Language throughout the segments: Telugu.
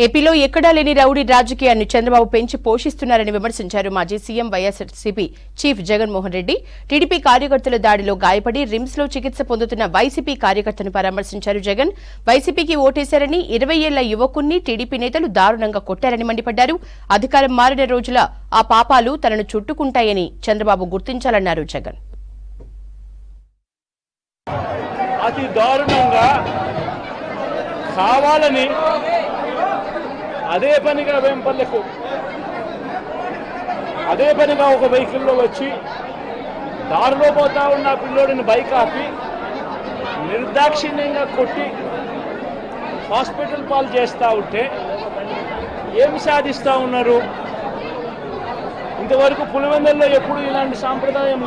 ఏపీలో ఎక్కడా లేని రౌడీ రాజకీయాన్ని చంద్రబాబు పెంచి పోషిస్తున్నారని విమర్శించారు మాజీ CM YSRCP chief Jaganmohan Reddy. TDP కార్యకర్తల దాడిలో గాయపడి రిమ్స్ లో చికిత్స పొందుతున్న వైసీపీ కార్యకర్తను పరామర్శించారు జగన్. వైసీపీకి ఓటేశారని 20 ఏళ్ల యువకుణ్ణి టీడీపీ నేతలు దారుణంగా కొట్టారని మండిపడ్డారు. అధికారం మారిన రోజుల ఆ పాపాలు తనను చుట్టుకుంటాయని చంద్రబాబు గుర్తించాలన్నారు జగన్. అతి దారుణంగా కావాలని అదే పనిగా వేంపల్లెకు అదే పనిగా ఒక వెహికల్లో వచ్చి దారిలో పోతా ఉన్న పిల్లోడిని బైక్ ఆపి నిర్దాక్షిణ్యంగా కొట్టి హాస్పిటల్ పాలు చేస్తూ ఉంటే ఏమి సాధిస్తూ ఉన్నారు? ఇంతవరకు పులివెందుల్లో ఎప్పుడు ఇలాంటి సాంప్రదాయం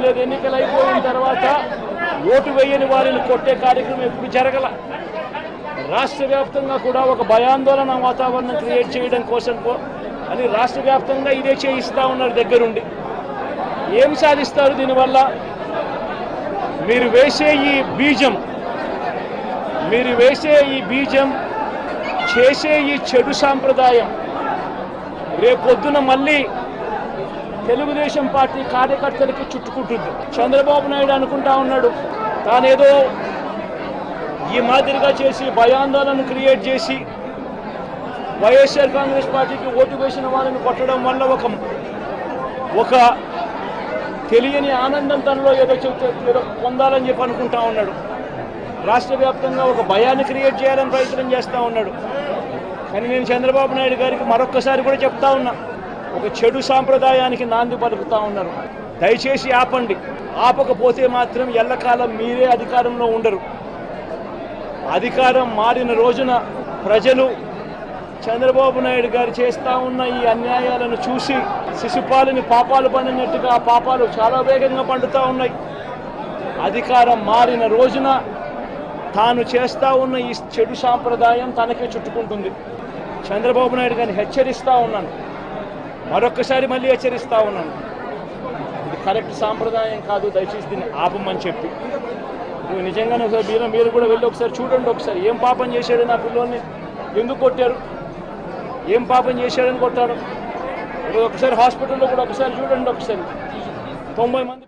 లేదు. ఎన్నికలు అయిపోయిన తర్వాత ఓటు వేయని వారిని కొట్టే కార్యక్రమం ఎప్పుడు జరగల. రాష్ట్ర వ్యాప్తంగా కూడా ఒక భయాందోళన వాతావరణం క్రియేట్ చేయడం కోసం అని రాష్ట్ర వ్యాప్తంగా ఇదే చేయిస్తూ ఉన్నారు దగ్గరుండి. ఏం సాధిస్తారు దీనివల్ల? మీరు వేసే ఈ బీజం చేసే ఈ చెడు సాంప్రదాయం రేపొద్దున మళ్ళీ తెలుగుదేశం పార్టీ కార్యకర్తలకి చుట్టుకుంటుంది. చంద్రబాబు నాయుడు అనుకుంటా ఉన్నాడు తానేదో ఈ మాదిరిగా చేసి భయాందోళన క్రియేట్ చేసి వైఎస్ఆర్ కాంగ్రెస్ పార్టీకి ఓటు వేసిన వాళ్ళని కొట్టడం వల్ల ఒక తెలియని ఆనందం తనలో ఏదో పొందాలని చెప్పి అనుకుంటా ఉన్నాడు. రాష్ట్ర వ్యాప్తంగా ఒక భయాన్ని క్రియేట్ చేయాలని ప్రయత్నం చేస్తూ ఉన్నాడు. కానీ నేను చంద్రబాబు నాయుడు గారికి మరొక్కసారి కూడా చెప్తా ఉన్నా, ఒక చెడు సాంప్రదాయానికి నాంది పలుకుతా ఉన్నారు. దయచేసి ఆపండి. ఆపకపోతే మాత్రం ఎల్లకాలం మీరే అధికారంలో ఉండరు. అధికారం మారిన రోజున ప్రజలు చంద్రబాబు నాయుడు గారు చేస్తూ ఉన్న ఈ అన్యాయాలను చూసి శిశుపాలని పాపాలు పండినట్టుగా ఆ పాపాలు చాలా వేగంగా పండుతూ ఉన్నాయి. అధికారం మారిన రోజున తాను చేస్తూ ఉన్న ఈ చెడు సాంప్రదాయం తనకే చుట్టుకుంటుంది. చంద్రబాబు నాయుడు గారిని హెచ్చరిస్తూ ఉన్నాను, మరొక్కసారి మళ్ళీ హెచ్చరిస్తూ ఉన్నాను, ఇది కరెక్ట్ సాంప్రదాయం కాదు, దయచేసి దీన్ని ఆపమని చెప్పి. నిజంగానే ఒకసారి మీరు కూడా వెళ్ళి ఒకసారి చూడండి. ఒకసారి ఏం పాపం చేశాడు నా పిల్లోని, ఎందుకు కొట్టారు, ఏం పాపం చేశాడని కొట్టాడు. ఒకసారి హాస్పిటల్లో కూడా ఒకసారి చూడండి. ఒకసారి 90 మంది